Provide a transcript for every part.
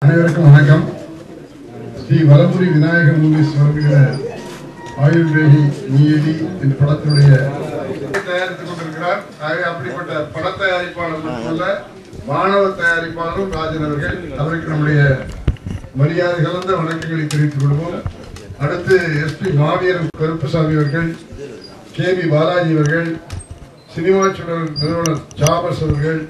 அனைவருக்கும் வணக்கம். ஸ்ரீ வலம்புரி விநாயகர் மூவிஸ் வருகிற ஆயுர்வேதி நீதி என்ற படத்தினுடைய தயாரித்துக் கொண்டிருக்கிறார். அப்படிப்பட்ட பட தயாரிப்பாளர் மட்டுமல்ல, மாணவ தயாரிப்பாளரும் ராஜன் அவர்கள். அவருக்கு நம்முடைய மரியாதை கலந்த வணக்கங்களை தெரிவித்துக் கொள்வோம். அடுத்து SP மாவீரன் கருப்புசாமி அவர்கள், KB பாலாஜி அவர்கள், சினிமா சுடர் நிறுவனர் ஜாபஸ் அவர்கள்,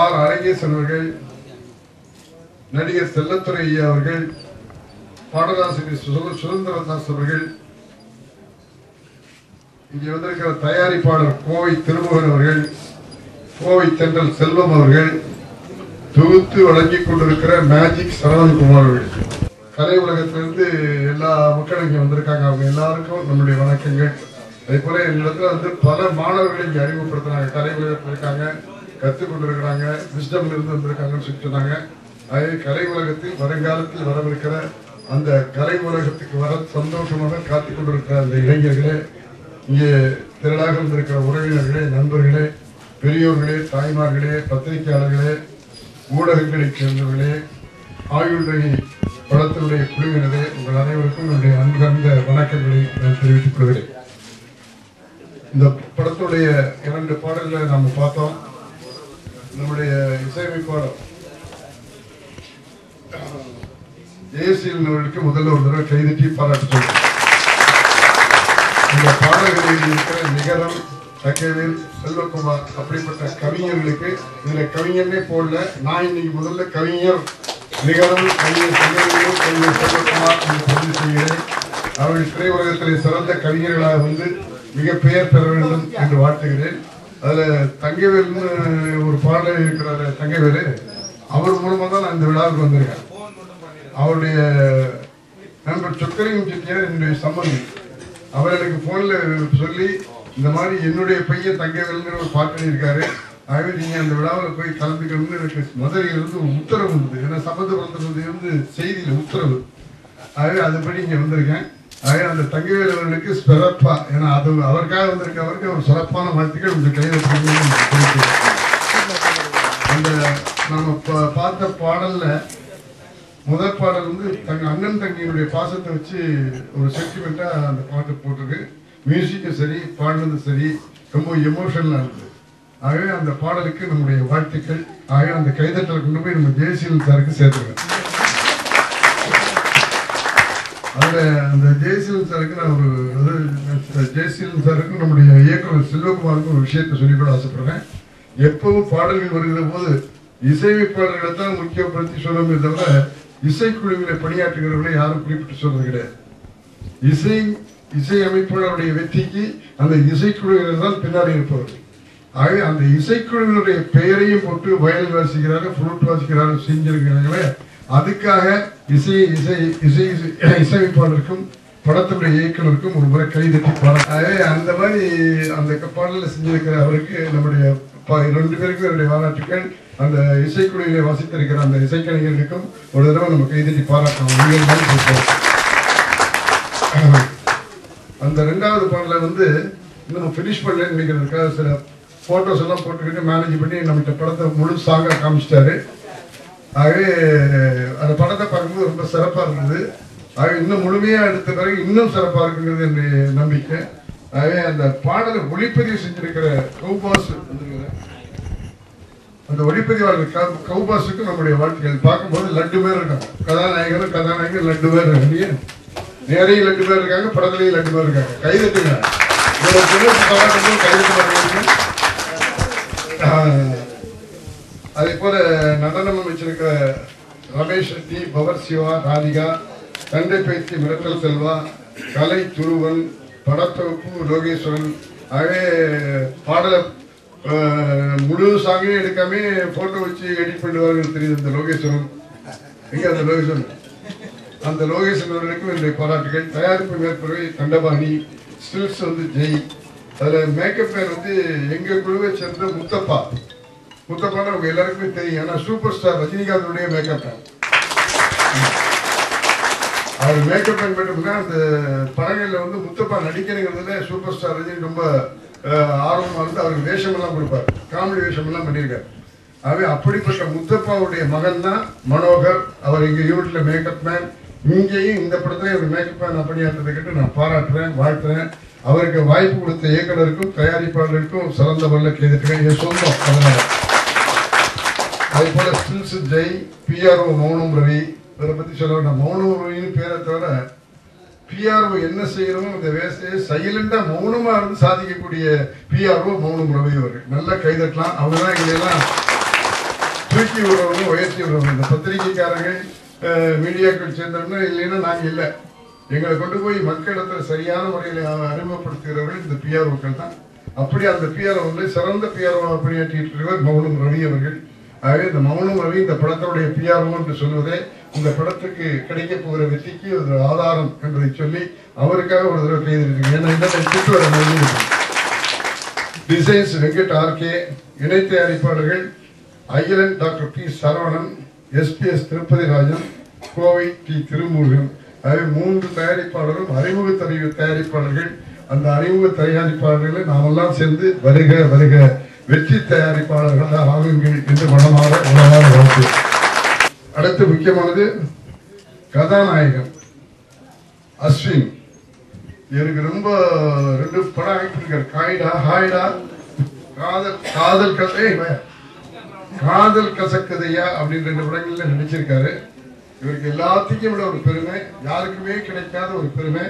R அரங்கேசன் அவர்கள், நடிகர் செல்லத்துறை ஐயா அவர்கள், பாடலாசிரியர் சுதந்திரதாஸ் அவர்கள், இங்கே வந்திருக்கிற தயாரிப்பாளர் கோவை திருமுகன் அவர்கள், கோவை தென்றல் செல்வம் அவர்கள், தொகுத்து வழங்கிக் கொண்டிருக்கிற மேஜிக் சரவணகுமார் அவர்கள், கலை உலகத்திலிருந்து எல்லா மக்களும் இங்கே வந்திருக்காங்க. அவங்க எல்லாருக்கும் நம்முடைய வணக்கங்கள். அதே போல என்னிடத்துல வந்து பல மாணவர்களை இங்கே அறிமுகப்படுத்தினாங்க. கலை உலகத்தில் இருக்காங்க, கற்றுக் கொண்டிருக்கிறாங்க, விஸ்டம்ல இருந்து வந்திருக்காங்கன்னு சொல்லி சொன்னாங்க. கலை உலகத்தில் வருங்காலத்தில் வரவிருக்கிற அந்த கலை உலகத்துக்கு வர சந்தோஷமாக காத்துக் கொண்டிருக்கிற அந்த இளைஞர்களே, இங்கே திரளாக வந்திருக்கிற உறவினர்களே, நண்பர்களே, பெரியோர்களே, தாய்மார்களே, பத்திரிகையாளர்களே, ஊடகங்களைச் சேர்ந்தவர்களே, ஆயுள்வேதி படத்தினுடைய குழுவினரே, உங்கள் அனைவருக்கும் என்னுடைய அன்புகர்ந்த வணக்கங்களை நான் தெரிவித்துக் கொள்கிறேன். இந்த படத்துடைய 2 பாடல்களை நாம் பார்த்தோம். நம்முடைய இசையமைப்பாளர் ஜெயசீலன் அவர்களுக்கு முதல்ல ஒரு தடவை கைதட்டி பாராட்டு சொல்றேன். இந்த பாடல்களில் இருக்கிற நிகரம், தக்கவேல், செல்வகுமார் அப்படிப்பட்ட கவிஞர்களுக்கு இதுல கவிஞனே போடல. நான் இன்னைக்கு முதல்ல கவிஞர் நிகரம், கவிஞர் தங்கவேல், கவிஞர் செல்வகுமார் என்று பதிவு செய்கிறேன். அவர்கள் திரையுலகத்திலே சிறந்த கவிஞர்களாக வந்து மிக பெயர் பெற வேண்டும் என்று வாழ்த்துகிறேன். அதுல தங்கவேல்னு ஒரு பாடல் இருக்கிறாரு, தங்கவேலு, அவர் மூலமா தான் நான் இந்த விழாவுக்கு வந்திருக்கேன். அவருடைய நண்பர் சொக்கலிங்கம் செட்டியார் என்னுடைய சம்பந்தி. அவர் எனக்கு போன்ல சொல்லி, இந்த மாதிரி என்னுடைய பையன் தங்கவேல்ங்கிற ஒரு பாட்டு இருக்காரு, ஆகவே நீங்க அந்த விழாவில் போய் கலந்துக்கணும்னு எனக்கு மதுரையிலிருந்து ஒரு உத்தரவு இருந்தது. ஏன்னா சம்பந்தப்படுத்துறது வந்து செய்தியில உத்தரவு. ஆகவே அதுபடி இங்க வந்திருக்கேன். ஆகவே அந்த தங்கவேல் அவர்களுக்கு சிறப்பா, ஏன்னா அது அவருக்காக வந்திருக்கவருக்கு ஒரு சிறப்பான வாழ்த்துக்கள் உங்க கையில். அந்த நம்ம பார்த்த பாடல்ல முதல் பாடல் வந்து அண்ணன் தங்கியினுடைய பாசத்தை வச்சு ஒரு சென்டிமெண்டா அந்த பாட்டு போட்டிருக்கு. மியூசிக்கும் சரி, பாடினது சரி, ரொம்ப எமோஷனலா இருந்தது. ஆகவே அந்த பாடலுக்கு நம்முடைய வாழ்த்துக்கள். ஆகவே அந்த கைதட்டலை கொண்டு போய் நம்ம ஜெயசீலன் சாருக்கு சேர்த்துருக்கேன். அதுல அந்த ஜெயசீலன் சாருக்கு நான் ஜெயசீலன் சாருக்கும் நம்முடைய இயக்குனர் செல்வகுமாருக்கும் ஒரு விஷயத்தை சொல்லிக்கூட ஆசைப்படுறேன். எப்பவும் பாடல்கள் வருகிற போது இசையமைப்பாளர்களை தான் முக்கியப்படுத்தி சொல்லவே தவிர இசைக்குழுவில பணியாற்றுகிறவர்களை யாரும் குறிப்பிட்டு சொல்றது கிடையாது. இசையமைப்பாளருடைய வெற்றிக்கு அந்த இசைக்குழுவினர் தான் பின்னாடி இருப்பவர்கள். ஆகவே அந்த இசைக்குழுவினுடைய பெயரையும் போட்டு வயலில் வாசிக்கிறாங்க, ஃப்ளூட் வாசிக்கிறாங்க செஞ்சிருக்கிறாங்களே, அதுக்காக இசையமைப்பாளருக்கும் படத்துடைய இயக்குனருக்கும் ஒரு முறை கைதட்டி பாடல். ஆகவே அந்த மாதிரி அந்த பாடலில் செஞ்சிருக்கிற அவருக்கு நம்முடைய 2 பேருக்கும் என்னுடைய பாராட்டுக்கள். அந்த இசைக்குழுவிலே வாசித்திருக்கிற அந்த இசைக்கலைஞர்களுக்கும் ஒரு தடவை நம்ம கைதட்டி பாராட்டணும். அந்த 2வது பாடலை வந்து இன்னும் பினிஷ் பண்ணலன்னு நினைக்கிறதுக்காக சில போட்டோஸ் எல்லாம் போட்டுக்கிட்டு மேனேஜ் பண்ணி நம்மகிட்ட படத்தை முழு சாங்கா காமிச்சிட்டாரு. ஆகவே அந்த படத்தை பார்க்கும்போது ரொம்ப சிறப்பா இருந்தது. ஆகவே இன்னும் முழுமையா எடுத்த பிறகு இன்னும் சிறப்பா இருக்குங்கிறது என்னுடைய நம்பிக்கை. ஆகவே அந்த பாடலை ஒளிப்பதிவு செஞ்சிருக்கிற கௌபாஸ், அந்த ஒளிப்பதிவாளர் கௌபாஸுக்கு நம்முடைய வாழ்த்துக்கள். பார்க்கும்போது லட்டு பேர் இருக்காங்க, கதாநாயகர் லட்டு பேர் இருக்காங்க, நேரையும் லட்டு பேர் இருக்காங்க, படத்துலையும் லட்டு பேர் இருக்காங்க. கைதட்டுங்க, கைதட்டு. அதே போல நடனம் அமைச்சிருக்கிற ரமேஷ் ரெட்டி, பவர் சிவா, ராதிகா, தண்டை பயிற்சி மிரட்டல் செல்வா, கலை துருவன், படத்தொகுப்பு லோகேஸ்வரன். ஆகவே பாடலை முழு சாங்கையும் எடுக்காம போட்டோ வச்சு எடிட் பண்ணுவார்கள் தெரியுது இந்த லோகேஸ்வரன். எங்க அந்த லோகேஸ்வரன்? அந்த லோகேஸ்வரன் அவர்களுக்கும் என்னுடைய பாராட்டுகள். தயாரிப்பு மேற்பறவை தண்டபாணி, ஸ்டில்ஸ் வந்து ஜெய். அதுல மேக்கப் மேன் வந்து எங்க குழுவை சேர்ந்த முத்தப்பா. முத்தப்பான அவங்க எல்லாருக்குமே தெரியும். ஆனா super star ரஜினிகாந்தனுடைய makeup man. Hour makeup man பண்ணிட்டோம்னா அந்த படங்கள்ல வந்து முத்தப்பா நடிக்கிறதுல சூப்பர் ஸ்டார் ரஜினி ரொம்ப ஆர்வமா இருந்து அவருக்கு வேஷம் எல்லாம் கொடுப்பாரு, காமெடி வேஷம் எல்லாம் பண்ணியிருக்காரு. ஆகவே அப்படிப்பட்ட முத்தப்பாவுடைய மகன் தான் மனோகர். அவர் இங்க யூனிட்ல மேக்கப் மேன், இங்கேயும் இந்த படத்துல ஒரு மேக்கப் மேன் அப்படியாட்டதை கேட்டு நான் பாராட்டுறேன், வாழ்த்துறேன். அவருக்கு வாய்ப்பு கொடுத்த இயக்குனருக்கும் தயாரிப்பாளருக்கும் சிறந்த வல்ல கேட்டுக்கிறேன். என் சொந்தம். அதனால அதே போல ஸ்டில்ஸ் ஜெய், பிஆர்ஓ மௌனம் ரவி, இதை பத்தி சொல்ல வேண்டாம். மௌனம் ரவின்னு பேரை தவிர பிஆர்ஓ என்ன செய்யறோமோ இந்த வேலையை சைலண்டா மௌனமா இருந்து சாதிக்கக்கூடிய பிஆர்ஓ மௌனம் ரவி அவர்கள். நல்லா கைதட்டலாம். அவங்கதான் எங்களெல்லாம் தூக்கி விடுறவங்க, உயர்த்தி விடுறவங்க. இந்த பத்திரிகைக்காரங்க மீடியாக்கள் சேர்ந்தவங்க இல்லைன்னா நாங்க இல்லை. எங்களை கொண்டு போய் மக்களிடத்துல சரியான முறையில் அறிமுகப்படுத்துகிறவர்கள் இந்த பிஆர்ஓக்கள் தான். அப்படி அந்த பிஆர்ஓ சிறந்த பிஆர்ஓ பணியாற்றிட்டு இருக்கிறவர் மௌனம் ரவி அவர்கள். ஆகவே இந்த மௌனம் ரவி இந்த படத்துடைய பிஆர்ஓ என்று சொல்வதே இந்த படத்துக்கு கிடைக்க போகிற வெற்றிக்கு ஒரு ஆதாரம் என்பதை சொல்லி அவருக்காக ஒரு தடவை கைது. டிசைன்ஸ் வெங்கட் ஆர்கே, இணை தயாரிப்பாளர்கள் Akilan doctor P Saravanan, SPS Tirupathi Rajan, Kovai T Thirumurugan. ஆகவே 3 தயாரிப்பாளரும் அறிமுக தயாரிப்பாளர்கள். அந்த அறிமுக தயாரிப்பாளர்களை நாமெல்லாம் சேர்ந்து வருக வருக வெற்றி தயாரிப்பாளர்களாக ஆகுங்கள் என்று மனமாற உணவான வாழ்த்து. அடுத்து முக்கியமானது கதாநாயகன் அஸ்வின். எனக்கு ரொம்ப 2 படம் ஆகிட்டு காய்டா ஹாய்டா, காதல் கதை, காதல் கசக்கதையா அப்படின்னு 2 படங்கள்ல நடிச்சிருக்காரு. இவருக்கு எல்லாத்துக்கும் விட ஒரு பெருமை, யாருக்குமே கிடைக்காத ஒரு பெருமை.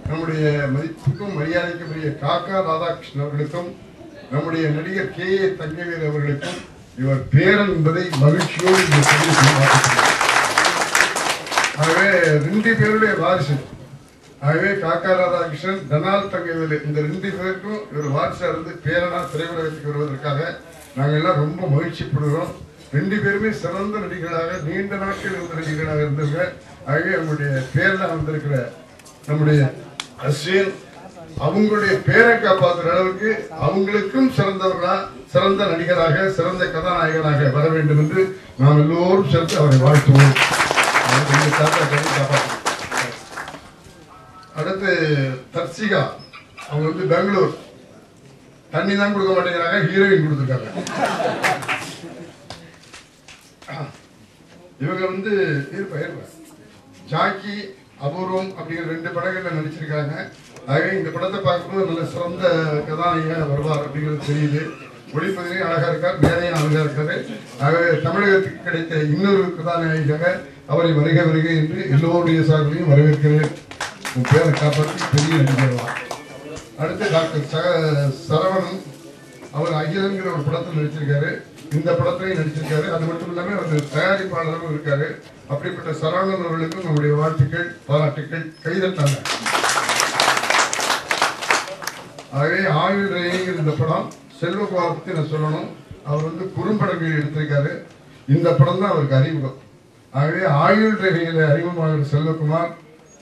நம்முடைய மதிப்புக்கும் மரியாதைக்குரிய காக்கா ராதாகிருஷ்ணன் அவர்களுக்கும் நம்முடைய நடிகர் கே.ஏ. தங்கவேல் அவர்களுக்கும் இவர் பேரன் என்பதை மகிழ்ச்சியோடு ஆகவே 2 பேருடைய வாரிசு. ஆகவே காக்கா ராதாகிருஷ்ணன், டனால் தங்கவேல், இந்த 2 பேருக்கும் இவர் வாரிசா இருந்து பேரனா திரையுலகத்துக்கு வருவதற்காக நாங்கள் எல்லாம் ரொம்ப மகிழ்ச்சிப்படுகிறோம். 2 பேருமே சிறந்த நடிகர்களாக நீண்ட நாட்கள் இருந்த நடிகர்களாக இருந்தவங்க. ஆகவே நம்முடைய பேரனா வந்திருக்கிற நம்முடைய அஸ்வின் அவங்களுடைய பேரை காப்பாற்றுற அளவுக்கு அவங்களுக்கும் சிறந்தவர்களா, சிறந்த நடிகராக, சிறந்த கதாநாயகனாக வர வேண்டும் என்று நாம் எல்லோரும் சேர்த்து அவரை வாழ்த்துவோம். அடுத்து தர்சிகா, அவங்க பெங்களூர், தண்ணி தான் கொடுக்க மாட்டேங்கிறாங்க, ஹீரோயின் கொடுத்துருக்காங்க. இவங்க ஜாக்கி அபூர்வம் அப்படிங்கிற 2 படங்கள்ல நடிச்சிருக்காங்க. ஆகவே இந்த படத்தை பார்க்கும்போது நல்ல சிறந்த கதாநாயகன் வருவார் அப்படிங்கிறது தெரியுது. ஒளிப்பதிலையும் அழகா இருக்கார், மேலையும் அழகா இருக்காரு. ஆகவே தமிழகத்துக்கு கிடைத்த இன்னொரு கதாநாயகியாக அவரை வருக வருக என்று எல்லோருடைய சார்பிலையும் வரவேற்கிறேன். உன் பேரை காப்பாற்றி பெரிய நடிகர். அடுத்து டாக்டர் சரவணன், அவர் அகிலங்கிற ஒரு படத்தில் நடிச்சிருக்காரு. இந்த படத்திலையும் நடிச்சிருக்காரு. அது மட்டும் இல்லாம அவர் தயாரிப்பாளரும் இருக்காரு. அப்படிப்பட்ட சரவணன் அவர்களுக்கும் நம்முடைய வாழ்த்துக்கள், பாராட்டுக்கள். கைதட்டாங்க. ஆகவே ஆயுள் ரேங்கிற இந்த படம் செல்வகுமார் பத்தி நான் சொல்லணும். அவர் குறும்படங்கள் எடுத்திருக்காரு. இந்த படம் தான் அவருக்கு அறிமுகம். ஆகவே ஆயுள் ரேகையில அறிமுகமாக செல்வகுமார்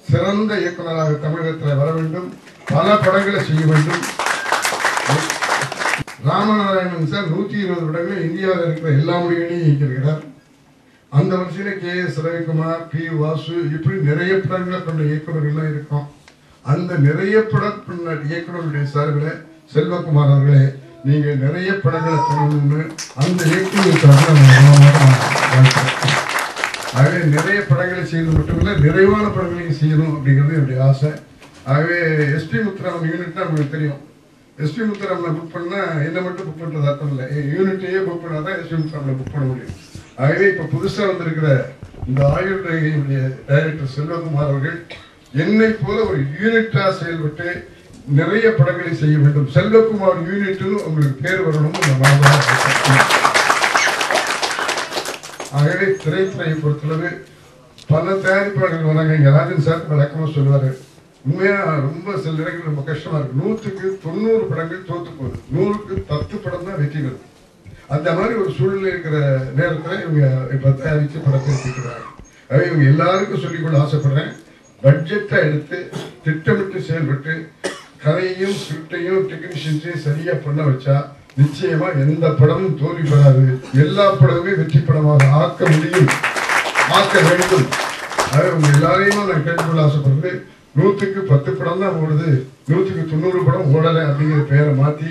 சிறந்த இயக்குநராக தமிழகத்தில் வர வேண்டும், பல படங்களை செய்ய வேண்டும். ராமநாராயணன் சார் 120 படங்கள் இந்தியாவில் இருக்கிற எல்லா மொழிகளையும் இயக்கியிருக்கிறார். அந்த வரிசையில கே.எஸ். ரவிக்குமார், பி. வாசு, இப்படி நிறைய படங்களை கொண்ட இயக்குநர்கள் இருக்கும். அந்த நிறைய பட இயக்குநர்களுடைய சார்பில் செல்வகுமார் அவர்களே, நீங்க நிறைய படங்களை பண்ணணும்னு அந்த இயக்குநருக்காக ஆகவே நிறைய படங்களை செய்யறது மட்டுமில்லை, நிறைவான படங்களையும் செய்யணும் அப்படிங்கிறது என்னுடைய ஆசை. ஆகவே எஸ்பி முத்துராமன் யூனிட்னா உங்களுக்கு தெரியும். எஸ்பி முத்துராமனை புக் பண்ணா என்ன மட்டும் புக் பண்றது அர்த்தம் இல்லை, யூனிட்டையே புக் பண்ணாதான் எஸ்பி முத்துராமனை புக் பண்ண முடியும். ஆகவே இப்ப புதுசா வந்திருக்கிற இந்த ஆயுள் ரேகையுடைய டைரக்டர் செல்வகுமார் அவர்கள் என்னை போல ஒரு யூனிட்டா செயல்பட்டு நிறைய படங்களை செய்ய வேண்டும். செல்வகுமார் யூனிட் உங்களுக்கு பேர் வரணும். ஆகவே திரைத்துறையை பொறுத்தளவு பல தயாரிப்பாளர்கள் வராங்க. இங்க ராஜன் சார் வழக்கமா சொல்லுவாரு, உண்மையா ரொம்ப சில இடங்கள் ரொம்ப கஷ்டமா இருக்கு. 100க்கு 90 படங்கள் தோத்து போகுது, 100க்கு 10 படம் தான் வெற்றி பெறும். அந்த மாதிரி ஒரு சூழ்நிலை இருக்கிற நேரத்தில் இவங்க இப்ப தயாரிச்சு படத்தை எடுத்துக்கிறாங்க. ஆகவே இவங்க எல்லாருக்கும் சொல்லிக்கொள்ள ஆசைப்படுறேன், பட்ஜெட்டை எடுத்து திட்டமிட்டு செயல்பட்டு கதையையும் ஸ்கிரிப்டையும் டெக்னீஷியன்ஸையும் சரியா பண்ண வச்சா நிச்சயமா எந்த படமும் தோல்வி பெறாது. எல்லா படமுமே வெற்றி படமாக ஆக்க முடியும், ஆக்க வேண்டும். ஆகவே உங்க எல்லாரையும் நான் கேட்டுக்கொள்ள ஆசைப்படுறது, 100க்கு 10 படம் தான் ஓடுது, 100க்கு 90 படம் ஓடலை அப்படிங்கிற பெயரை மாத்தி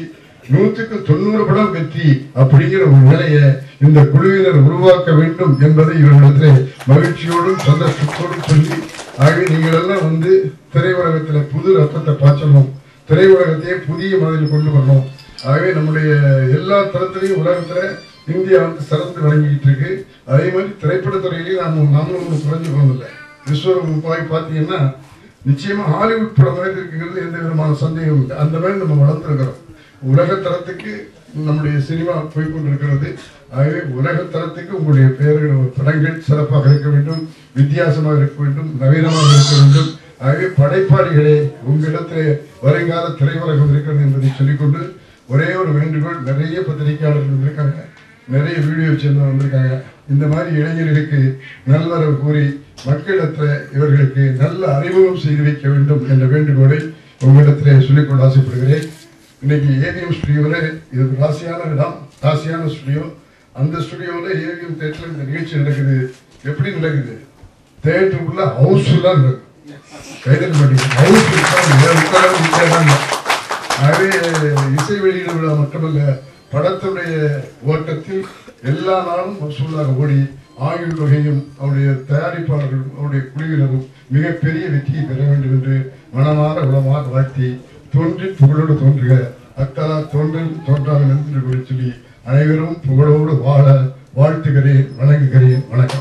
100க்கு 90 படம் வெற்றி அப்படிங்கிற ஒரு நிலையை இந்த குழுவினர் உருவாக்க வேண்டும் என்பதை இவர்களிடத்திலே மகிழ்ச்சியோடும் சந்தோஷத்தோடும் சொல்லி, ஆகவே நீங்கள் எல்லாம் வந்து திரையுலகத்தில் புது ரத்தத்தை பாய்ச்சணும், திரையுலகத்தையே புதிய மனதில் கொண்டு வரணும். ஆகவே நம்முடைய எல்லா தரத்திலையும் உலகத்துல இந்தியா வந்து சிறந்து வழங்கிட்டு இருக்கு. அதே மாதிரி திரைப்படத்துறையிலேயே நம்மளும் குறைஞ்சு போனதில்லை. விஸ்வரூபம் பார்த்தீங்கன்னா நிச்சயமா ஹாலிவுட் படம் மாதிரி இருக்குங்கிறது எந்த விதமான சந்தேகம் இல்லை. அந்த மாதிரி நம்ம வளர்ந்துருக்கிறோம். உலக தரத்துக்கு நம்முடைய சினிமா போய்கொண்டிருக்கிறது. ஆகவே உலக தரத்துக்கு உங்களுடைய பெயர்கள் படங்கள் சிறப்பாக இருக்க வேண்டும், வித்தியாசமாக இருக்க வேண்டும், நவீனமாக இருக்க வேண்டும். ஆகவே படைப்பாளிகளே, உங்களிடத்திலே வருங்கால திரையுலகம் இருக்கிறது என்பதை சொல்லிக்கொண்டு ஒரே ஒரு வேண்டுகோள். நிறைய பத்திரிகையாளர்கள் வந்திருக்காங்க, நிறைய வீடியோ சேனல் வந்திருக்காங்க. இந்த மாதிரி இளைஞர்களுக்கு நல்வரவு கூறி மக்களிடத்தில் இவர்களுக்கு நல்ல அறிமுகம் செய்து வைக்க வேண்டும் என்ற வேண்டுகோளை உங்களிடத்திலே சொல்லிக்கொண்டு ஆசைப்படுகிறேன். இன்னைக்கு ஏவிஎம் ஸ்டுடியோவில் இது ராசியான இடம், ராசியான ஸ்டுடியோ. அந்த ஸ்டுடியோவில் ஏவிஎம் தேட்டரில் இந்த நிகழ்ச்சி நடக்குது. எப்படி நடக்குது? தேட்டருக்குள்ள ஹவுஸ்ஃபுல்லாக நடக்குது. கைதல் மாட்டேங்குது, ஹவுஸ்ஃபுல்லாக. ஆகவே இசை வெளியீடு விழா மட்டுமல்ல, படத்துடைய ஓட்டத்தில் எல்லா நாளும் வசூலாக ஓடி ஆயுள் வகையும் அவருடைய தயாரிப்பாளர்களும் அவருடைய குழுவினரும் மிகப்பெரிய வெற்றியை பெற வேண்டும் என்று மனமாற உளமாக வாழ்த்தி, தோன்றின் புகழோடு தோன்றுக, அத்தலா தோன்றில் தோன்றாக நின்று சொல்லி அனைவரும் புகழோடு வாழ வாழ்த்துகிறேன், வணங்குகிறேன். வணக்கம்.